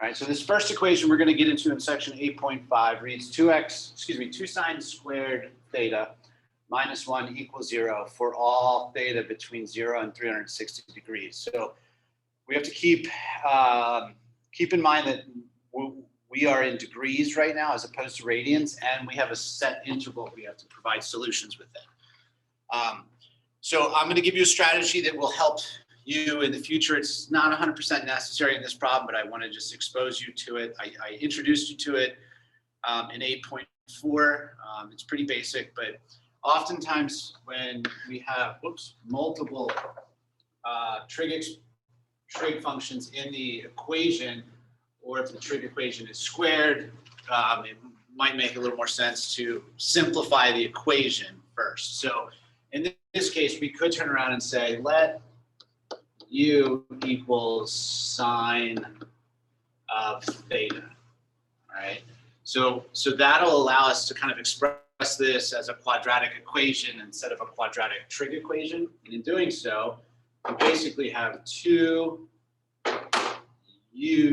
All right, so this first equation we're going to get into in section 8.5 reads 2 sine squared theta minus 1 equals 0 for all theta between 0 and 360 degrees. So we have to keep in mind that we are in degrees right now as opposed to radians, and we have a set interval we have to provide solutions within. So I'm going to give you a strategy that will help you in the future. It's not 100% necessary in this problem, but I want to just expose you to it. I introduced you to it in 8.4. It's pretty basic, but oftentimes when we have multiple trig functions in the equation, or if the trig equation is squared, it might make a little more sense to simplify the equation first. So in this case, we could turn around and say, let u equals sine of theta, right? So that'll allow us to kind of express this as a quadratic equation instead of a quadratic trig equation. And in doing so, we basically have 2u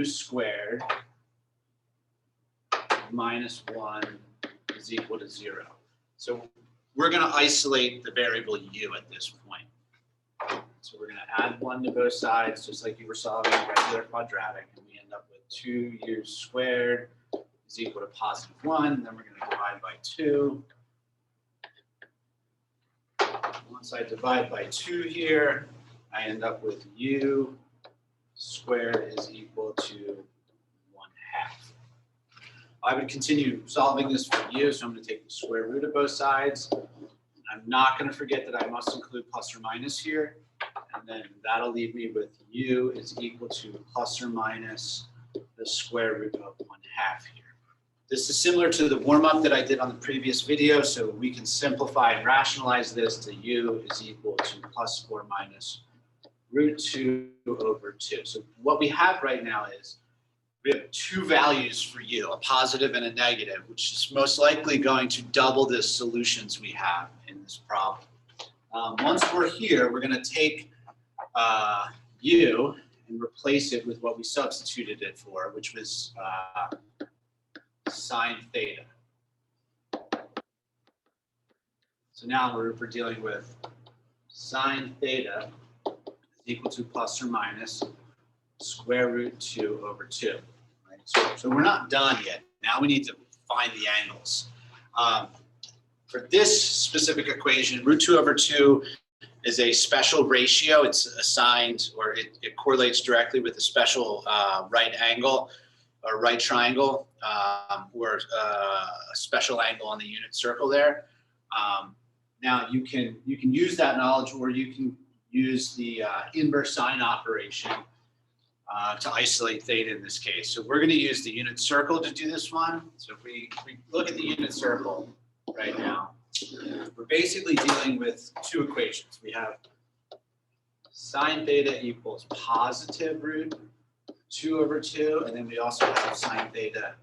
squared minus 1 is equal to 0. So we're going to isolate the variable u at this point. So we're going to add 1 to both sides, just like you were solving a regular quadratic, and we end up with 2u squared is equal to positive 1. Then we're going to divide by 2. Once I divide by 2 here, I end up with u squared is equal to 1/2. I would continue solving this for u, so I'm going to take the square root of both sides. I'm not going to forget that I must include plus or minus here, and then that'll leave me with u is equal to plus or minus the square root of 1/2 here. This is similar to the warm-up that I did on the previous video, so we can simplify and rationalize this to u is equal to plus or minus root 2 over 2. So what we have right now is we have 2 values for u, a positive and a negative, which is most likely going to double the solutions we have in this problem. Once we're here, we're going to take u and replace it with what we substituted it for, which was sine theta. So now we're dealing with sine theta is equal to plus or minus square root 2 over 2. Right? So we're not done yet. Now we need to find the angles. For this specific equation, root 2 over 2 is a special ratio. It's assigned, or it correlates directly with a special right angle or right triangle, or a special angle on the unit circle there. Now you can use that knowledge, or you can use the inverse sine operation to isolate theta in this case. So we're going to use the unit circle to do this one. So if we look at the unit circle right now, we're basically dealing with 2 equations. We have sine theta equals positive root 2 over 2, and then we also have sine theta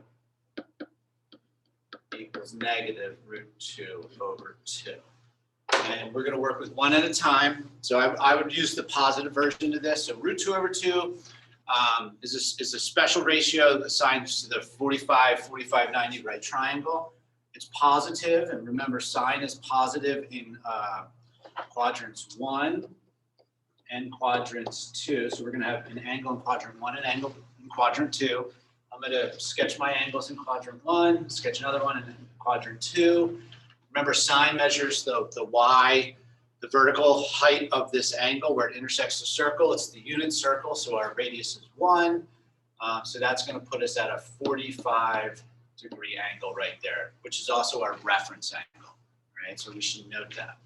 equals negative root 2 over 2. And we're going to work with one at a time. So I would use the positive version of this. So root 2 over 2 is a special ratio assigned to the 45-90 right triangle. It's positive, and remember, sine is positive in quadrants 1 and quadrants 2. So we're going to have an angle in quadrant 1 and angle in quadrant 2. I'm going to sketch my angles in quadrant 1, sketch another one in quadrant 2. Remember, sine measures the y, the vertical height of this angle where it intersects the circle. It's the unit circle, so our radius is 1. So that's going to put us at a 45-degree angle right there, which is also our reference angle, right? So we should note that.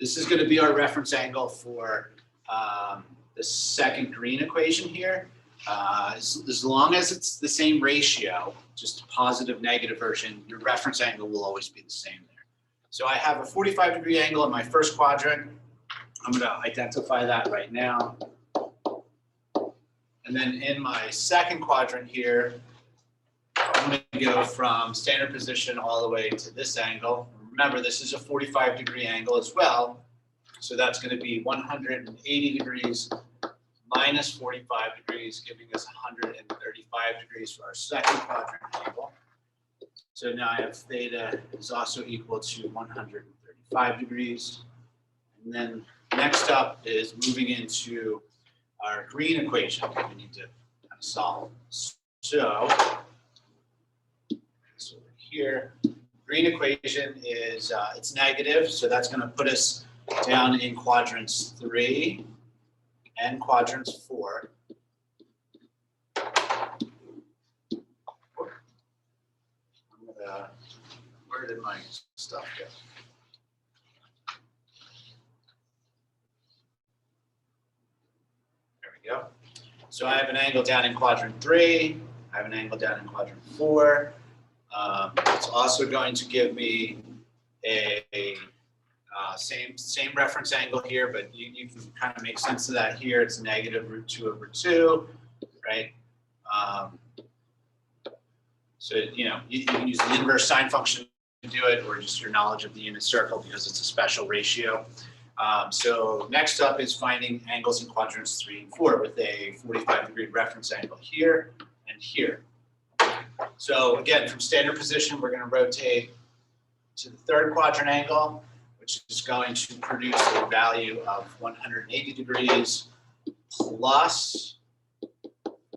This is going to be our reference angle for the second green equation here. As long as it's the same ratio, just a positive negative version, your reference angle will always be the same there. So I have a 45-degree angle in my first quadrant. I'm going to identify that right now. And then in my second quadrant here, I'm going to go from standard position all the way to this angle. Remember, this is a 45-degree angle as well. So that's going to be 180 degrees minus 45 degrees, giving us 135 degrees for our second quadrant angle. So now I have theta is also equal to 135 degrees. And then next up is moving into our green equation that we need to kind of solve. So this over here, green equation is it's negative, so that's going to put us down in quadrants 3 and quadrants 4. Where did my stuff go? There we go. So I have an angle down in quadrant 3. I have an angle down in quadrant 4. It's also going to give me a same reference angle here, but you can kind of make sense of that here. It's negative root 2 over 2, right? So, you know, you can use the inverse sine function to do it, or just your knowledge of the unit circle because it's a special ratio. So next up is finding angles in quadrants 3 and 4 with a 45-degree reference angle here and here. So again, from standard position, we're going to rotate to the third quadrant angle, which is going to produce a value of 180 degrees plus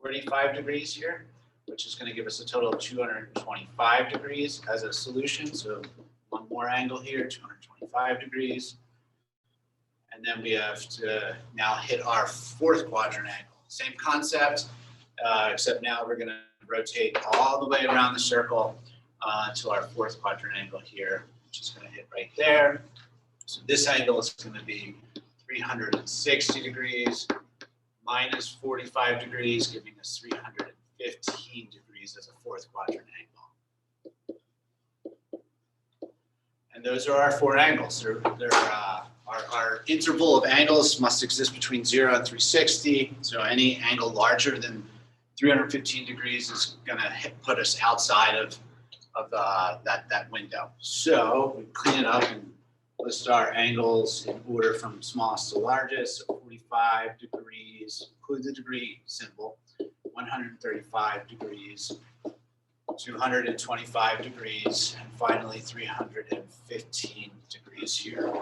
45 degrees here, which is going to give us a total of 225 degrees as a solution. So one more angle here, 225 degrees. And then we have to now hit our fourth quadrant angle. Same concept, except now we're going to rotate all the way around the circle to our fourth quadrant angle here, which is going to hit right there. So this angle is going to be 360 degrees minus 45 degrees, giving us 315 degrees as a fourth quadrant angle. And those are our four angles. Our interval of angles must exist between 0 and 360. So any angle larger than 315 degrees is going to put us outside of that window. So we clean it up and list our angles in order from smallest to largest. So 45 degrees, include the degree symbol, 135 degrees, 225 degrees, and finally 315 degrees here.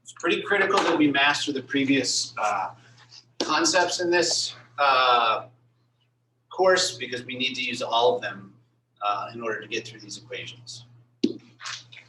It's pretty critical that we master the previous concepts in this course because we need to use all of them in order to get through these equations.